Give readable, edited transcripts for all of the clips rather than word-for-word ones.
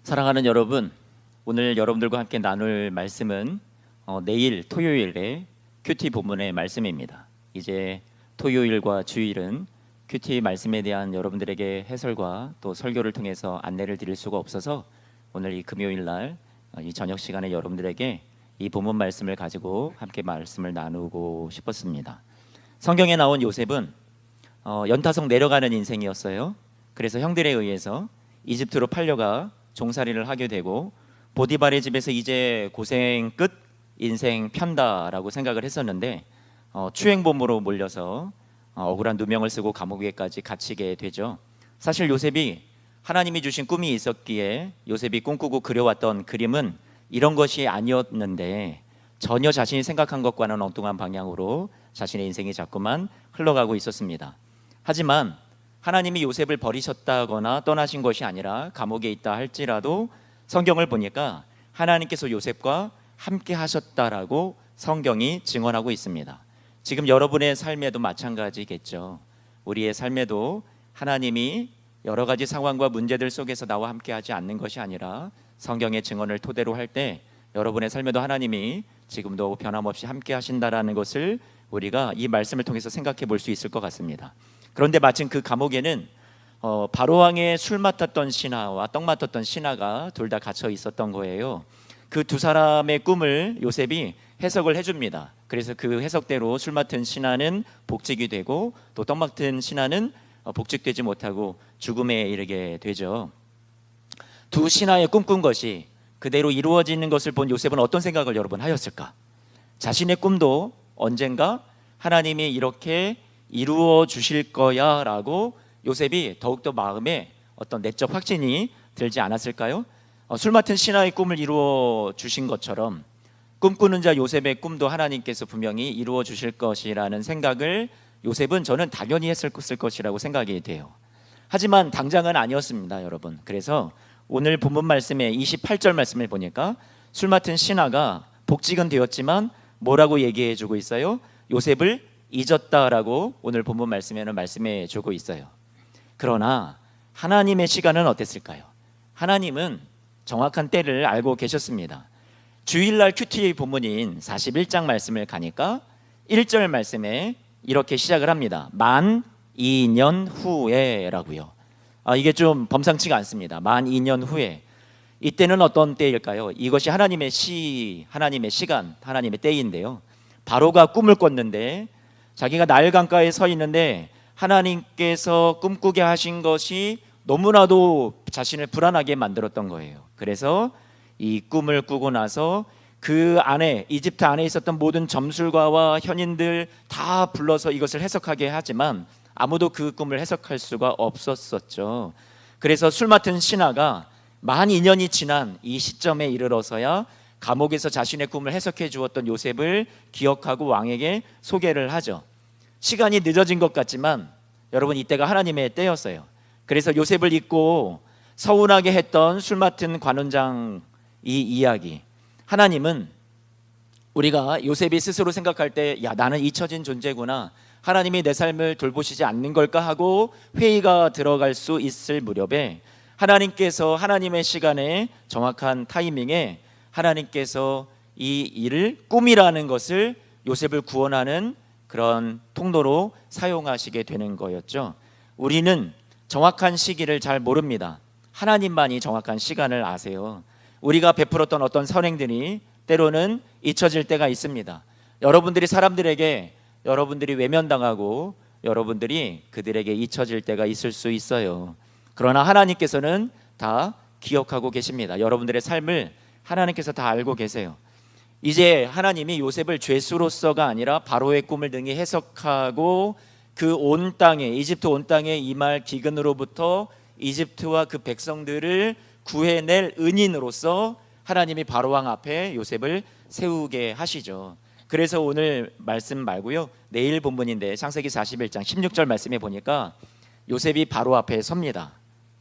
사랑하는 여러분, 오늘 여러분들과 함께 나눌 말씀은 내일 토요일에 큐티 본문의 말씀입니다. 이제 토요일과 주일은 큐티 말씀에 대한 여러분들에게 해설과 또 설교를 통해서 안내를 드릴 수가 없어서 오늘 이 금요일 날 이 저녁 시간에 여러분들에게 이 본문 말씀을 가지고 함께 말씀을 나누고 싶었습니다. 성경에 나온 요셉은 연타성 내려가는 인생이었어요. 그래서 형들에 의해서 이집트로 팔려가 종살이를 하게 되고 보디발의 집에서 이제 고생 끝, 인생 편다라고 생각을 했었는데 추행범으로 몰려서 억울한 누명을 쓰고 감옥에까지 갇히게 되죠. 사실 요셉이 하나님이 주신 꿈이 있었기에 요셉이 꿈꾸고 그려왔던 그림은 이런 것이 아니었는데 전혀 자신이 생각한 것과는 엉뚱한 방향으로 자신의 인생이 자꾸만 흘러가고 있었습니다. 하지만 하나님이 요셉을 버리셨다거나 떠나신 것이 아니라 감옥에 있다 할지라도 성경을 보니까 하나님께서 요셉과 함께 하셨다라고 성경이 증언하고 있습니다. 지금 여러분의 삶에도 마찬가지겠죠. 우리의 삶에도 하나님이 여러 가지 상황과 문제들 속에서 나와 함께 하지 않는 것이 아니라 성경의 증언을 토대로 할 때 여러분의 삶에도 하나님이 지금도 변함없이 함께 하신다라는 것을 우리가 이 말씀을 통해서 생각해 볼 수 있을 것 같습니다. 그런데 마침 그 감옥에는 바로왕의 술 맡았던 신하와 떡 맡았던 신하가 둘 다 갇혀 있었던 거예요. 그 두 사람의 꿈을 요셉이 해석을 해줍니다. 그래서 그 해석대로 술 맡은 신하는 복직이 되고 또 떡 맡은 신하는 복직되지 못하고 죽음에 이르게 되죠. 두 신하의 꿈꾼 것이 그대로 이루어지는 것을 본 요셉은 어떤 생각을 여러분 하였을까? 자신의 꿈도 언젠가 하나님이 이렇게 이루어 주실 거야 라고 요셉이 더욱더 마음에 어떤 내적 확신이 들지 않았을까요? 술 맡은 신하의 꿈을 이루어 주신 것처럼 꿈꾸는 자 요셉의 꿈도 하나님께서 분명히 이루어 주실 것이라는 생각을 요셉은 저는 당연히 했을 것이라고 생각이 돼요. 하지만 당장은 아니었습니다, 여러분. 그래서 오늘 본문 말씀에 28절 말씀을 보니까 술 맡은 신하가 복직은 되었지만 뭐라고 얘기해 주고 있어요? 요셉을 잊었다라고 오늘 본문 말씀에는 말씀해 주고 있어요. 그러나 하나님의 시간은 어땠을까요? 하나님은 정확한 때를 알고 계셨습니다. 주일날 큐티 본문인 41장 말씀을 가니까 1절 말씀에 이렇게 시작을 합니다. 만 2년 후에 라고요. 이게 좀 범상치가 않습니다. 만 2년 후에. 이때는 어떤 때일까요? 이것이 하나님의 하나님의 시간, 하나님의 때인데요. 바로가 꿈을 꿨는데 자기가 나일 강가에 서 있는데 하나님께서 꿈꾸게 하신 것이 너무나도 자신을 불안하게 만들었던 거예요. 그래서 이 꿈을 꾸고 나서 그 안에 이집트 안에 있었던 모든 점술가와 현인들 다 불러서 이것을 해석하게 하지만 아무도 그 꿈을 해석할 수가 없었었죠. 그래서 술 맡은 신하가 만 2년이 지난 이 시점에 이르러서야 감옥에서 자신의 꿈을 해석해 주었던 요셉을 기억하고 왕에게 소개를 하죠. 시간이 늦어진 것 같지만 여러분 이때가 하나님의 때였어요. 그래서 요셉을 잊고 서운하게 했던 술 맡은 관원장 이 이야기, 하나님은 우리가 요셉이 스스로 생각할 때 야 나는 잊혀진 존재구나, 하나님이 내 삶을 돌보시지 않는 걸까 하고 회의가 들어갈 수 있을 무렵에 하나님께서 하나님의 시간에 정확한 타이밍에 하나님께서 이 일을 꿈이라는 것을 요셉을 구원하는 그런 통로로 사용하시게 되는 거였죠. 우리는 정확한 시기를 잘 모릅니다. 하나님만이 정확한 시간을 아세요. 우리가 베풀었던 어떤 선행들이 때로는 잊혀질 때가 있습니다. 여러분들이 사람들에게 여러분들이 외면당하고 여러분들이 그들에게 잊혀질 때가 있을 수 있어요. 그러나 하나님께서는 다 기억하고 계십니다. 여러분들의 삶을 하나님께서 다 알고 계세요. 이제 하나님이 요셉을 죄수로서가 아니라 바로의 꿈을 능히 해석하고 그 온 땅에 이집트 온 땅에 임할 기근으로부터 이집트와 그 백성들을 구해낼 은인으로서 하나님이 바로왕 앞에 요셉을 세우게 하시죠. 그래서 오늘 말씀 말고요, 내일 본문인데 창세기 41장 16절 말씀에 보니까 요셉이 바로 앞에 섭니다.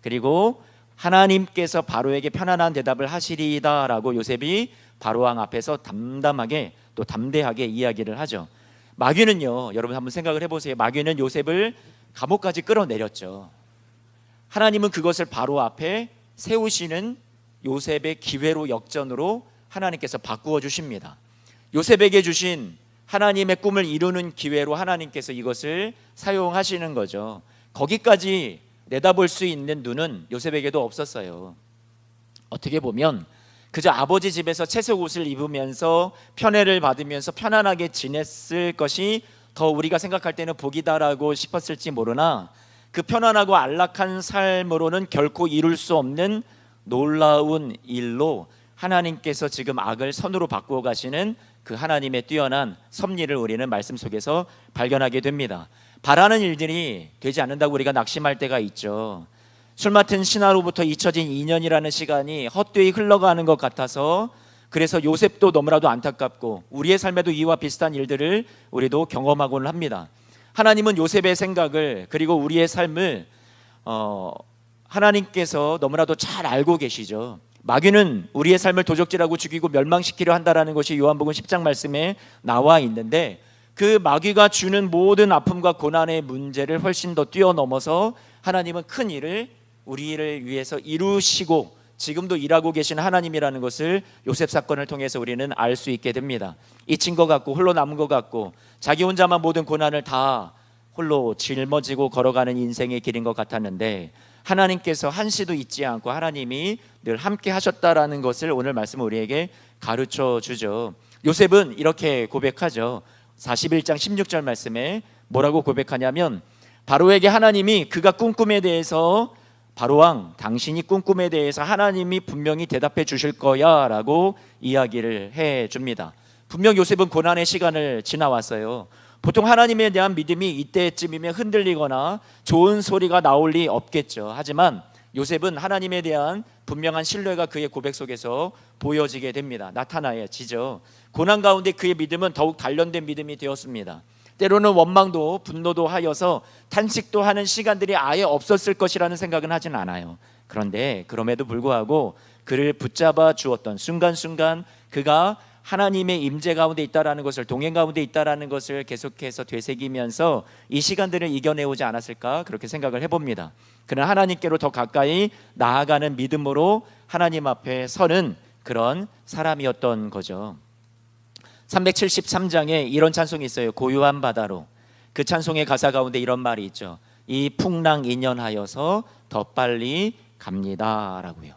그리고 하나님께서 바로에게 편안한 대답을 하시리이다 라고 요셉이 바로왕 앞에서 담담하게 또 담대하게 이야기를 하죠. 마귀는요, 여러분 한번 생각을 해보세요. 마귀는 요셉을 감옥까지 끌어내렸죠. 하나님은 그것을 바로 앞에 세우시는 요셉의 기회로 역전으로 하나님께서 바꾸어 주십니다. 요셉에게 주신 하나님의 꿈을 이루는 기회로 하나님께서 이것을 사용하시는 거죠. 거기까지 내다볼 수 있는 눈은 요셉에게도 없었어요. 어떻게 보면 그저 아버지 집에서 채색 옷을 입으면서 편애를 받으면서 편안하게 지냈을 것이 더 우리가 생각할 때는 복이다라고 싶었을지 모르나, 그 편안하고 안락한 삶으로는 결코 이룰 수 없는 놀라운 일로 하나님께서 지금 악을 선으로 바꾸어 가시는 그 하나님의 뛰어난 섭리를 우리는 말씀 속에서 발견하게 됩니다. 바라는 일들이 되지 않는다고 우리가 낙심할 때가 있죠. 술 맡은 신하로부터 잊혀진 2년이라는 시간이 헛되이 흘러가는 것 같아서, 그래서 요셉도 너무나도 안타깝고 우리의 삶에도 이와 비슷한 일들을 우리도 경험하고는 합니다. 하나님은 요셉의 생각을, 그리고 우리의 삶을 하나님께서 너무나도 잘 알고 계시죠. 마귀는 우리의 삶을 도적질하고 죽이고 멸망시키려 한다라는 것이 요한복음 10장 말씀에 나와 있는데, 그 마귀가 주는 모든 아픔과 고난의 문제를 훨씬 더 뛰어넘어서 하나님은 큰 일을 우리를 위해서 이루시고 지금도 일하고 계신 하나님이라는 것을 요셉 사건을 통해서 우리는 알 수 있게 됩니다. 잊힌 것 같고 홀로 남은 것 같고 자기 혼자만 모든 고난을 다 홀로 짊어지고 걸어가는 인생의 길인 것 같았는데, 하나님께서 한시도 잊지 않고 하나님이 늘 함께 하셨다라는 것을 오늘 말씀 우리에게 가르쳐 주죠. 요셉은 이렇게 고백하죠. 41장 16절 말씀에 뭐라고 고백하냐면, 바로에게 하나님이 그가 꿈꿈에 대해서, 바로왕 당신이 꿈꿈에 대해서 하나님이 분명히 대답해 주실 거야 라고 이야기를 해 줍니다. 분명 요셉은 고난의 시간을 지나왔어요. 보통 하나님에 대한 믿음이 이때쯤이면 흔들리거나 좋은 소리가 나올 리 없겠죠. 하지만 요셉은 하나님에 대한 분명한 신뢰가 그의 고백 속에서 보여지게 됩니다. 나타나지죠. 고난 가운데 그의 믿음은 더욱 단련된 믿음이 되었습니다. 때로는 원망도 분노도 하여서 탄식도 하는 시간들이 아예 없었을 것이라는 생각은 하진 않아요. 그런데 그럼에도 불구하고 그를 붙잡아 주었던 순간순간 그가 하나님의 임재 가운데 있다라는 것을, 동행 가운데 있다라는 것을 계속해서 되새기면서 이 시간들을 이겨내오지 않았을까, 그렇게 생각을 해봅니다. 그는 하나님께로 더 가까이 나아가는 믿음으로 하나님 앞에 서는 그런 사람이었던 거죠. 373장에 이런 찬송이 있어요. 고요한 바다로. 그 찬송의 가사 가운데 이런 말이 있죠. 이 풍랑 인연하여서 더 빨리 갑니다 라고요.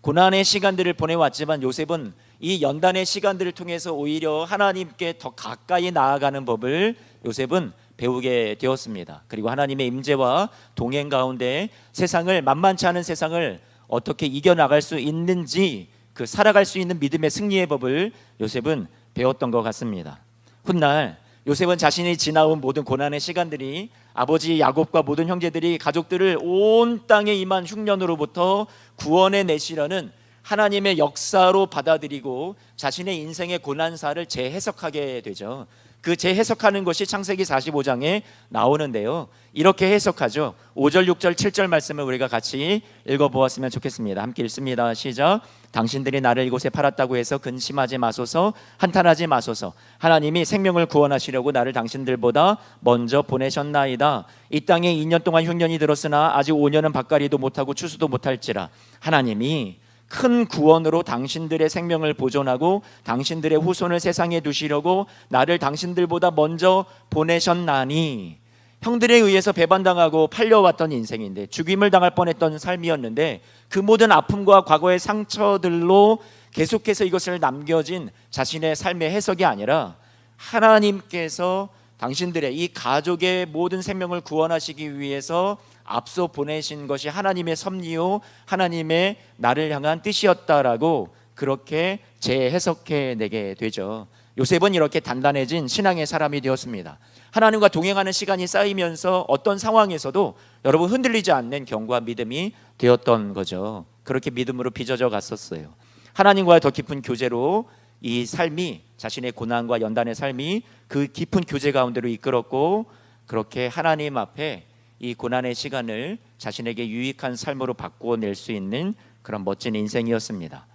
고난의 시간들을 보내왔지만 요셉은 이 연단의 시간들을 통해서 오히려 하나님께 더 가까이 나아가는 법을 요셉은 배우게 되었습니다. 그리고 하나님의 임재와 동행 가운데 세상을, 만만치 않은 세상을 어떻게 이겨나갈 수 있는지, 그 살아갈 수 있는 믿음의 승리의 법을 요셉은 배웠던 것 같습니다. 훗날 요셉은 자신이 지나온 모든 고난의 시간들이, 아버지 야곱과 모든 형제들이 가족들을 온 땅에 임한 흉년으로부터 구원해 내시려는 하나님의 역사로 받아들이고 자신의 인생의 고난사를 재해석하게 되죠. 그 재해석하는 것이 창세기 45장에 나오는데요. 이렇게 해석하죠. 5절, 6절, 7절 말씀을 우리가 같이 읽어보았으면 좋겠습니다. 함께 읽습니다. 시작. 당신들이 나를 이곳에 팔았다고 해서 근심하지 마소서, 한탄하지 마소서. 하나님이 생명을 구원하시려고 나를 당신들보다 먼저 보내셨나이다. 이 땅에 2년 동안 흉년이 들었으나 아직 5년은 밭갈이도 못하고 추수도 못할지라. 하나님이 큰 구원으로 당신들의 생명을 보존하고 당신들의 후손을 세상에 두시려고 나를 당신들보다 먼저 보내셨나니. 형들에 의해서 배반당하고 팔려왔던 인생인데, 죽임을 당할 뻔했던 삶이었는데, 그 모든 아픔과 과거의 상처들로 계속해서 이것을 남겨진 자신의 삶의 해석이 아니라, 하나님께서 당신들의 이 가족의 모든 생명을 구원하시기 위해서 앞서 보내신 것이 하나님의 섭리요 하나님의 나를 향한 뜻이었다라고 그렇게 재해석해 내게 되죠. 요셉은 이렇게 단단해진 신앙의 사람이 되었습니다. 하나님과 동행하는 시간이 쌓이면서 어떤 상황에서도 여러분 흔들리지 않는 견고와 믿음이 되었던 거죠. 그렇게 믿음으로 빚어져 갔었어요. 하나님과의 더 깊은 교제로 이 삶이, 자신의 고난과 연단의 삶이 그 깊은 교제 가운데로 이끌었고, 그렇게 하나님 앞에 이 고난의 시간을 자신에게 유익한 삶으로 바꾸어낼 수 있는 그런 멋진 인생이었습니다.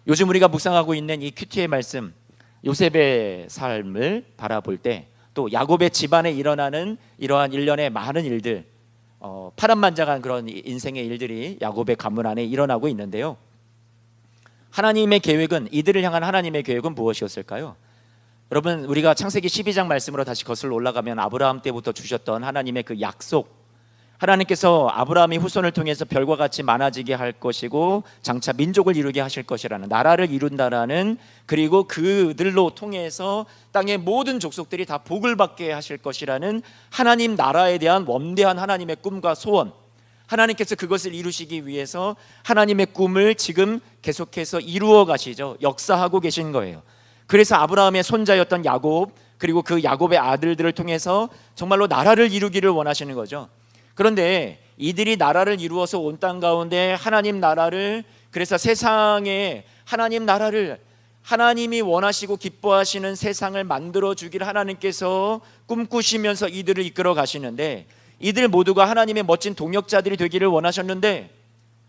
요즘 우리가 묵상하고 있는 이 큐티의 말씀, 요셉의 삶을 바라볼 때, 또 야곱의 집안에 일어나는 이러한 일련의 많은 일들, 파란만장한 그런 인생의 일들이 야곱의 가문 안에 일어나고 있는데요. 하나님의 계획은, 이들을 향한 하나님의 계획은 무엇이었을까요? 여러분, 우리가 창세기 12장 말씀으로 다시 거슬러 올라가면 아브라함 때부터 주셨던 하나님의 그 약속, 하나님께서 아브라함이 후손을 통해서 별과 같이 많아지게 할 것이고 장차 민족을 이루게 하실 것이라는, 나라를 이룬다라는, 그리고 그들로 통해서 땅의 모든 족속들이 다 복을 받게 하실 것이라는 하나님 나라에 대한 원대한 하나님의 꿈과 소원, 하나님께서 그것을 이루시기 위해서 하나님의 꿈을 지금 계속해서 이루어 가시죠. 역사하고 계신 거예요. 그래서 아브라함의 손자였던 야곱, 그리고 그 야곱의 아들들을 통해서 정말로 나라를 이루기를 원하시는 거죠. 그런데 이들이 나라를 이루어서 온 땅 가운데 하나님 나라를, 그래서 세상에 하나님 나라를, 하나님이 원하시고 기뻐하시는 세상을 만들어 주기를 하나님께서 꿈꾸시면서 이들을 이끌어 가시는데, 이들 모두가 하나님의 멋진 동역자들이 되기를 원하셨는데,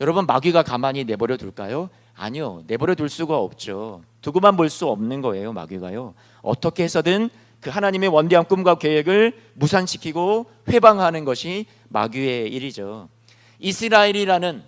여러분, 마귀가 가만히 내버려 둘까요? 아니요, 내버려 둘 수가 없죠. 두고만 볼 수 없는 거예요. 마귀가요, 어떻게 해서든 그 하나님의 원대한 꿈과 계획을 무산시키고 회방하는 것이 마귀의 일이죠. 이스라엘이라는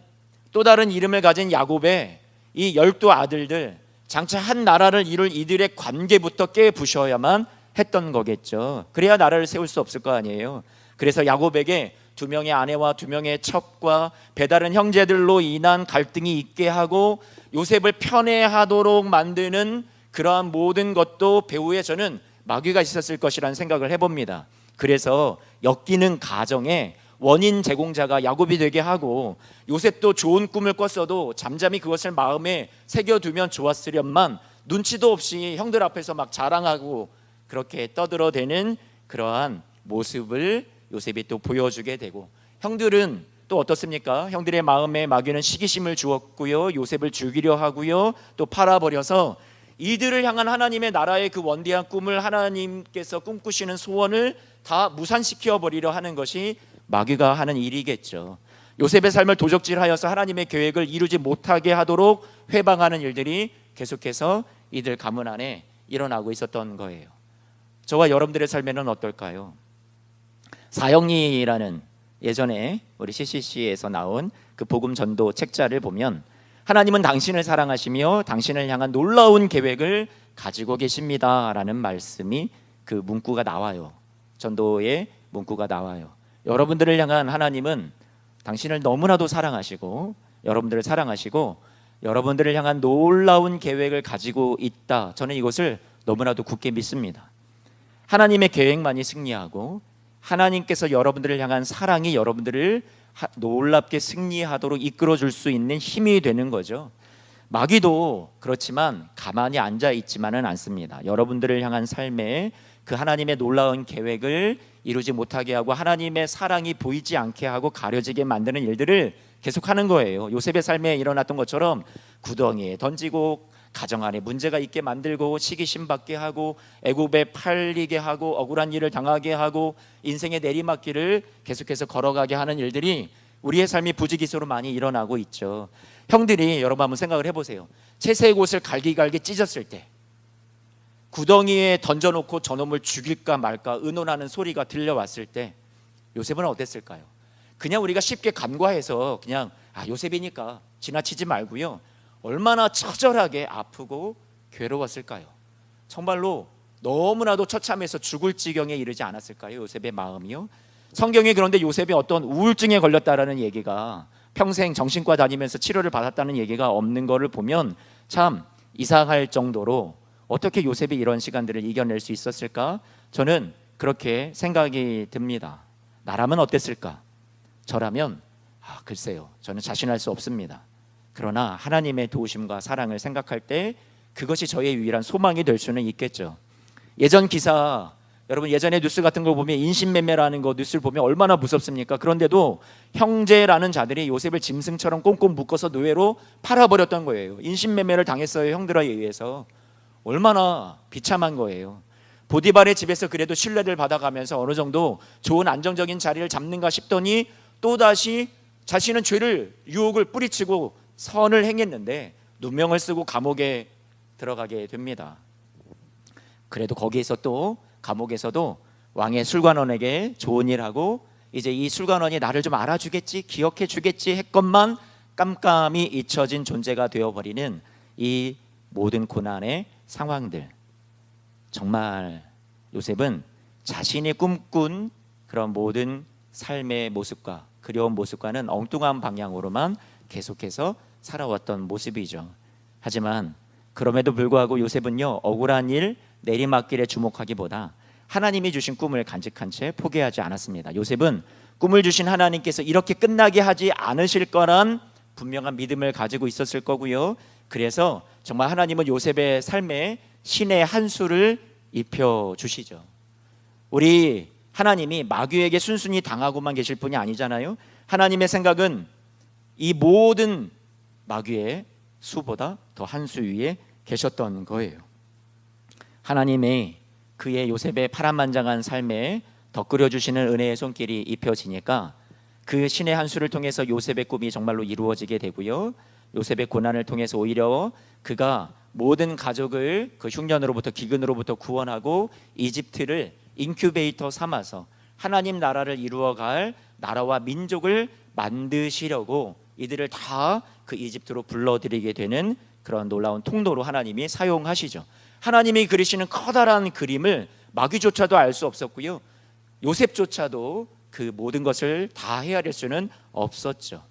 또 다른 이름을 가진 야곱의 이 12 아들들, 장차 한 나라를 이룰 이들의 관계부터 깨부셔야만 했던 거겠죠. 그래야 나라를 세울 수 없을 거 아니에요. 그래서 야곱에게 2명의 아내와 2명의 첩과 배다른 형제들로 인한 갈등이 있게 하고 요셉을 편애하도록 만드는 그러한 모든 것도 배후에 저는 마귀가 있었을 것이라는 생각을 해봅니다. 그래서 엮이는 가정에 원인 제공자가 야곱이 되게 하고, 요셉도 좋은 꿈을 꿨어도 잠잠히 그것을 마음에 새겨두면 좋았으련만 눈치도 없이 형들 앞에서 막 자랑하고 그렇게 떠들어대는 그러한 모습을 요셉이 또 보여주게 되고, 형들은 또 어떻습니까? 형들의 마음에 마귀는 시기심을 주었고요, 요셉을 죽이려 하고요, 또 팔아버려서 이들을 향한 하나님의 나라의 그 원대한 꿈을, 하나님께서 꿈꾸시는 소원을 다 무산시켜 버리려 하는 것이 마귀가 하는 일이겠죠. 요셉의 삶을 도적질하여서 하나님의 계획을 이루지 못하게 하도록 회방하는 일들이 계속해서 이들 가문 안에 일어나고 있었던 거예요. 저와 여러분들의 삶에는 어떨까요? 사형리라는 예전에 우리 CCC에서 나온 그 복음 전도 책자를 보면, 하나님은 당신을 사랑하시며 당신을 향한 놀라운 계획을 가지고 계십니다 라는 말씀이, 그 문구가 나와요. 전도의 문구가 나와요. 여러분들을 향한 하나님은 당신을 너무나도 사랑하시고, 여러분들을 사랑하시고 여러분들을 향한 놀라운 계획을 가지고 있다. 저는 이것을 너무나도 굳게 믿습니다. 하나님의 계획만이 승리하고, 하나님께서 여러분들을 향한 사랑이 여러분들을 놀랍게 승리하도록 이끌어줄 수 있는 힘이 되는 거죠. 마귀도 그렇지만 가만히 앉아 있지만은 않습니다. 여러분들을 향한 삶에 그 하나님의 놀라운 계획을 이루지 못하게 하고, 하나님의 사랑이 보이지 않게 하고 가려지게 만드는 일들을 계속하는 거예요. 요셉의 삶에 일어났던 것처럼 구덩이에 던지고, 가정 안에 문제가 있게 만들고, 시기심 받게 하고, 애굽에 팔리게 하고, 억울한 일을 당하게 하고, 인생의 내리막길을 계속해서 걸어가게 하는 일들이 우리의 삶이 부지기수로 많이 일어나고 있죠. 형들이, 여러분 한번 생각을 해보세요. 채색 옷을 갈기갈기 찢었을 때, 구덩이에 던져놓고 저놈을 죽일까 말까 의논하는 소리가 들려왔을 때 요셉은 어땠을까요? 그냥 우리가 쉽게 간과해서 그냥 요셉이니까 지나치지 말고요, 얼마나 처절하게 아프고 괴로웠을까요? 정말로 너무나도 처참해서 죽을 지경에 이르지 않았을까요? 요셉의 마음이요. 성경에 그런데 요셉이 어떤 우울증에 걸렸다라는 얘기가, 평생 정신과 다니면서 치료를 받았다는 얘기가 없는 것을 보면 참 이상할 정도로 어떻게 요셉이 이런 시간들을 이겨낼 수 있었을까? 저는 그렇게 생각이 듭니다. 나라면 어땠을까? 저라면 글쎄요, 저는 자신할 수 없습니다. 그러나 하나님의 도우심과 사랑을 생각할 때 그것이 저의 유일한 소망이 될 수는 있겠죠. 예전 기사, 여러분 예전에 뉴스 같은 거 보면 인신매매라는 거 뉴스를 보면 얼마나 무섭습니까? 그런데도 형제라는 자들이 요셉을 짐승처럼 꽁꽁 묶어서 노예로 팔아버렸던 거예요. 인신매매를 당했어요, 형들에 의해서. 얼마나 비참한 거예요. 보디발의 집에서 그래도 신뢰를 받아가면서 어느 정도 좋은 안정적인 자리를 잡는가 싶더니 또다시 자신은 죄를, 유혹을 뿌리치고 선을 행했는데 누명을 쓰고 감옥에 들어가게 됩니다. 그래도 거기에서 또 감옥에서도 왕의 술관원에게 좋은 일하고, 이제 이 술관원이 나를 좀 알아주겠지, 기억해 주겠지 했건만 깜깜이 잊혀진 존재가 되어버리는 이 모든 고난의 상황들, 정말 요셉은 자신이 꿈꾼 그런 모든 삶의 모습과 그려온 모습과는 엉뚱한 방향으로만 계속해서 살아왔던 모습이죠. 하지만 그럼에도 불구하고 요셉은요, 억울한 일 내리막길에 주목하기보다 하나님이 주신 꿈을 간직한 채 포기하지 않았습니다. 요셉은 꿈을 주신 하나님께서 이렇게 끝나게 하지 않으실 거란 분명한 믿음을 가지고 있었을 거고요. 그래서 정말 하나님은 요셉의 삶에 신의 한 수를 입혀주시죠. 우리 하나님이 마귀에게 순순히 당하고만 계실 분이 아니잖아요. 하나님의 생각은 이 모든 마귀의 수보다 더 한 수 위에 계셨던 거예요. 하나님의 그의 요셉의 파란만장한 삶에 덧그려 주시는 은혜의 손길이 입혀지니까 그 신의 한 수를 통해서 요셉의 꿈이 정말로 이루어지게 되고요. 요셉의 고난을 통해서 오히려 그가 모든 가족을 그 흉년으로부터 기근으로부터 구원하고 이집트를 인큐베이터 삼아서 하나님 나라를 이루어갈 나라와 민족을 만드시려고 이들을 다 그 이집트로 불러들이게 되는 그런 놀라운 통로로 하나님이 사용하시죠. 하나님이 그리시는 커다란 그림을 마귀조차도 알 수 없었고요, 요셉조차도 그 모든 것을 다 헤아릴 수는 없었죠.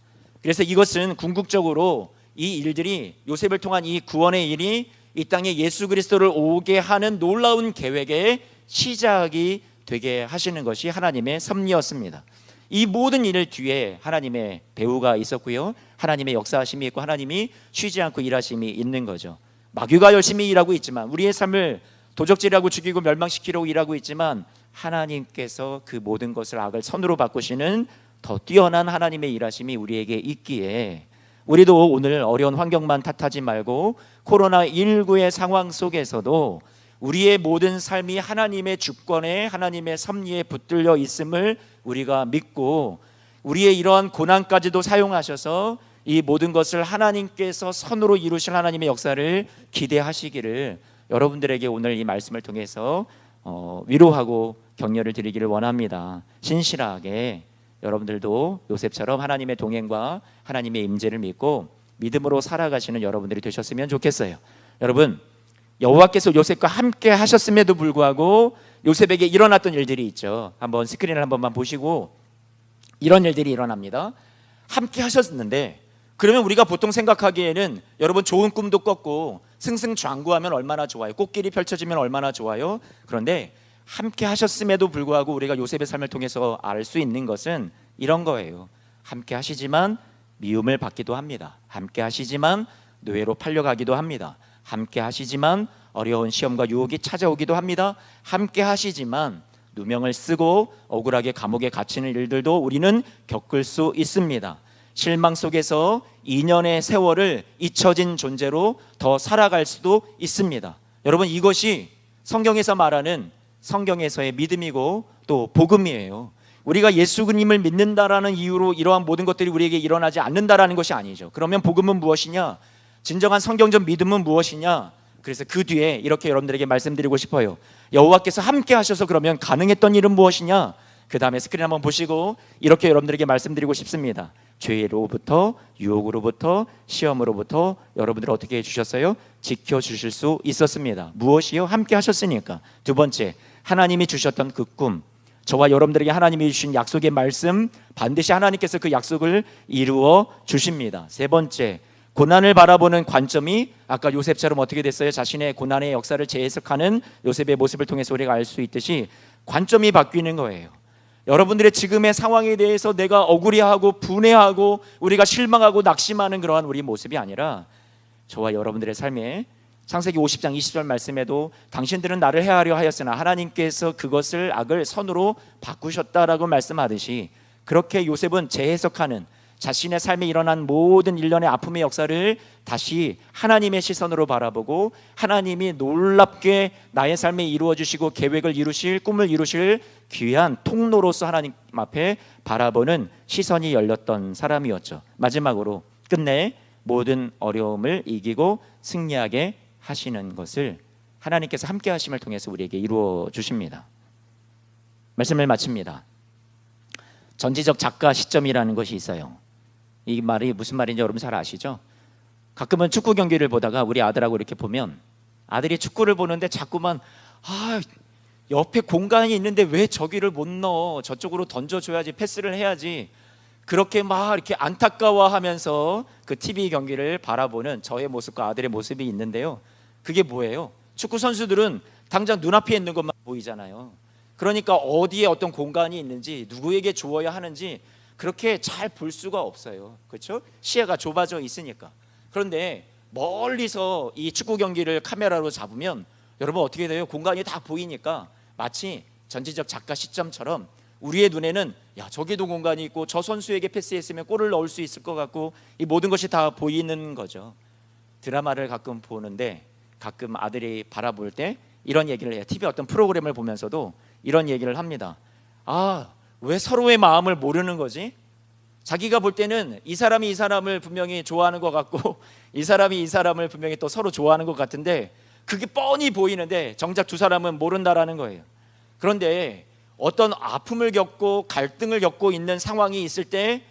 그래서 이것은 궁극적으로 이 일들이, 요셉을 통한 이 구원의 일이 이 땅에 예수 그리스도를 오게 하는 놀라운 계획의 시작이 되게 하시는 것이 하나님의 섭리였습니다. 이 모든 일 뒤에 하나님의 배후가 있었고요, 하나님의 역사하심이 있고 하나님이 쉬지 않고 일하심이 있는 거죠. 마귀가 열심히 일하고 있지만, 우리의 삶을 도적질하고 죽이고 멸망시키려고 일하고 있지만, 하나님께서 그 모든 것을 악을 선으로 바꾸시는 더 뛰어난 하나님의 일하심이 우리에게 있기에, 우리도 오늘 어려운 환경만 탓하지 말고 코로나19의 상황 속에서도 우리의 모든 삶이 하나님의 주권에, 하나님의 섭리에 붙들려 있음을 우리가 믿고, 우리의 이러한 고난까지도 사용하셔서 이 모든 것을 하나님께서 선으로 이루실 하나님의 역사를 기대하시기를 여러분들에게 오늘 이 말씀을 통해서 위로하고 격려를 드리기를 원합니다. 신실하게 여러분들도 요셉처럼 하나님의 동행과 하나님의 임재를 믿고 믿음으로 살아가시는 여러분들이 되셨으면 좋겠어요. 여러분, 여호와께서 요셉과 함께 하셨음에도 불구하고 요셉에게 일어났던 일들이 있죠. 한번 스크린을 한 번만 보시고, 이런 일들이 일어납니다. 함께 하셨는데, 그러면 우리가 보통 생각하기에는 여러분, 좋은 꿈도 꿨고 승승장구하면 얼마나 좋아요, 꽃길이 펼쳐지면 얼마나 좋아요. 그런데 함께 하셨음에도 불구하고 우리가 요셉의 삶을 통해서 알 수 있는 것은 이런 거예요. 함께 하시지만 미움을 받기도 합니다. 함께 하시지만 노예로 팔려가기도 합니다. 함께 하시지만 어려운 시험과 유혹이 찾아오기도 합니다. 함께 하시지만 누명을 쓰고 억울하게 감옥에 갇히는 일들도 우리는 겪을 수 있습니다. 실망 속에서 2년의 세월을 잊혀진 존재로 더 살아갈 수도 있습니다. 여러분, 이것이 성경에서 말하는 성경에서의 믿음이고 또 복음이에요. 우리가 예수님을 믿는다라는 이유로 이러한 모든 것들이 우리에게 일어나지 않는다라는 것이 아니죠. 그러면 복음은 무엇이냐? 진정한 성경적 믿음은 무엇이냐? 그래서 그 뒤에 이렇게 여러분들에게 말씀드리고 싶어요. 여호와께서 함께 하셔서 그러면 가능했던 일은 무엇이냐? 그 다음에 스크린 한번 보시고 이렇게 여러분들에게 말씀드리고 싶습니다. 죄로부터, 유혹으로부터, 시험으로부터 여러분들을 어떻게 해주셨어요? 지켜주실 수 있었습니다. 무엇이요? 함께 하셨으니까. 두 번째, 하나님이 주셨던 그 꿈, 저와 여러분들에게 하나님이 주신 약속의 말씀, 반드시 하나님께서 그 약속을 이루어 주십니다. 세 번째, 고난을 바라보는 관점이 아까 요셉처럼 어떻게 됐어요? 자신의 고난의 역사를 재해석하는 요셉의 모습을 통해서 우리가 알 수 있듯이 관점이 바뀌는 거예요. 여러분들의 지금의 상황에 대해서 내가 억울해하고 분해하고 우리가 실망하고 낙심하는 그러한 우리 모습이 아니라, 저와 여러분들의 삶에 창세기 50장 20절 말씀에도 당신들은 나를 해하려 하였으나 하나님께서 그것을 악을 선으로 바꾸셨다라고 말씀하듯이, 그렇게 요셉은 재해석하는 자신의 삶에 일어난 모든 일련의 아픔의 역사를 다시 하나님의 시선으로 바라보고, 하나님이 놀랍게 나의 삶에 이루어주시고 계획을 이루실, 꿈을 이루실 귀한 통로로서 하나님 앞에 바라보는 시선이 열렸던 사람이었죠. 마지막으로 끝내 모든 어려움을 이기고 승리하게 하시는 것을 하나님께서 함께 하심을 통해서 우리에게 이루어 주십니다. 말씀을 마칩니다. 전지적 작가 시점이라는 것이 있어요. 이 말이 무슨 말인지 여러분 잘 아시죠? 가끔은 축구 경기를 보다가 우리 아들하고 이렇게 보면 아들이 축구를 보는데 자꾸만 옆에 공간이 있는데 왜 저기를 못 넣어? 저쪽으로 던져줘야지, 패스를 해야지. 그렇게 막 이렇게 안타까워하면서 그 TV 경기를 바라보는 저의 모습과 아들의 모습이 있는데요. 그게 뭐예요? 축구 선수들은 당장 눈앞에 있는 것만 보이잖아요. 그러니까 어디에 어떤 공간이 있는지, 누구에게 주어야 하는지 그렇게 잘 볼 수가 없어요. 그렇죠? 시야가 좁아져 있으니까. 그런데 멀리서 이 축구 경기를 카메라로 잡으면 여러분 어떻게 돼요? 공간이 다 보이니까 마치 전지적 작가 시점처럼 우리의 눈에는 야, 저기도 공간이 있고 저 선수에게 패스했으면 골을 넣을 수 있을 것 같고, 이 모든 것이 다 보이는 거죠. 드라마를 가끔 보는데 가끔 아들이 바라볼 때 이런 얘기를 해요. TV 어떤 프로그램을 보면서도 이런 얘기를 합니다. 왜 서로의 마음을 모르는 거지? 자기가 볼 때는 이 사람이 이 사람을 분명히 좋아하는 것 같고 이 사람이 이 사람을 분명히 또 서로 좋아하는 것 같은데 그게 뻔히 보이는데 정작 두 사람은 모른다라는 거예요. 그런데 어떤 아픔을 겪고 갈등을 겪고 있는 상황이 있을 때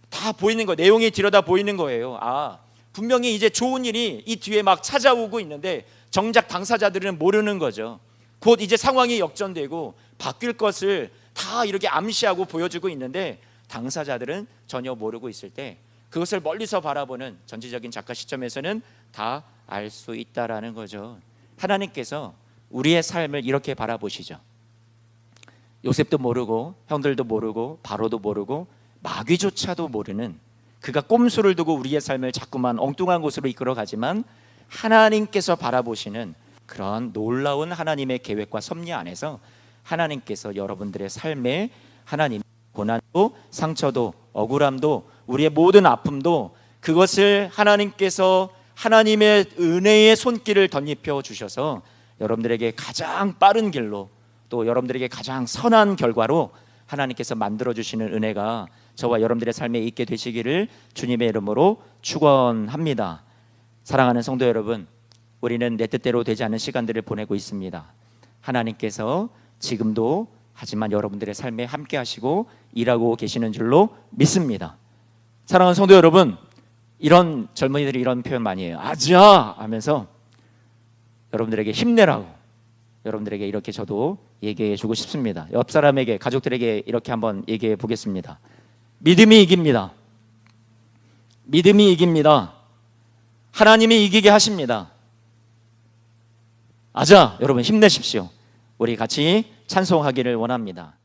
다 보이는 거예요. 내용이 들여다 보이는 거예요. 분명히 이제 좋은 일이 이 뒤에 막 찾아오고 있는데 정작 당사자들은 모르는 거죠. 곧 이제 상황이 역전되고 바뀔 것을 다 이렇게 암시하고 보여주고 있는데 당사자들은 전혀 모르고 있을 때 그것을 멀리서 바라보는 전지적인 작가 시점에서는 다 알 수 있다라는 거죠. 하나님께서 우리의 삶을 이렇게 바라보시죠. 요셉도 모르고 형들도 모르고 바로도 모르고 마귀조차도 모르는, 그가 꼼수를 두고 우리의 삶을 자꾸만 엉뚱한 곳으로 이끌어가지만 하나님께서 바라보시는 그런 놀라운 하나님의 계획과 섭리 안에서 하나님께서 여러분들의 삶에 하나님 고난도 상처도 억울함도 우리의 모든 아픔도 그것을 하나님께서 하나님의 은혜의 손길을 덧입혀 주셔서 여러분들에게 가장 빠른 길로 또 여러분들에게 가장 선한 결과로 하나님께서 만들어 주시는 은혜가 저와 여러분들의 삶에 있게 되시기를 주님의 이름으로 축원합니다. 사랑하는 성도 여러분, 우리는 내 뜻대로 되지 않는 시간들을 보내고 있습니다. 하나님께서 지금도 하지만 여러분들의 삶에 함께 하시고 일하고 계시는 줄로 믿습니다. 사랑하는 성도 여러분, 이런 젊은이들이 이런 표현 많이 해요. 아자 하면서 여러분들에게 힘내라고, 여러분들에게 이렇게 저도 얘기해 주고 싶습니다. 옆 사람에게, 가족들에게 이렇게 한번 얘기해 보겠습니다. 믿음이 이깁니다. 믿음이 이깁니다. 하나님이 이기게 하십니다. 아자, 여러분 힘내십시오. 우리 같이 찬송하기를 원합니다.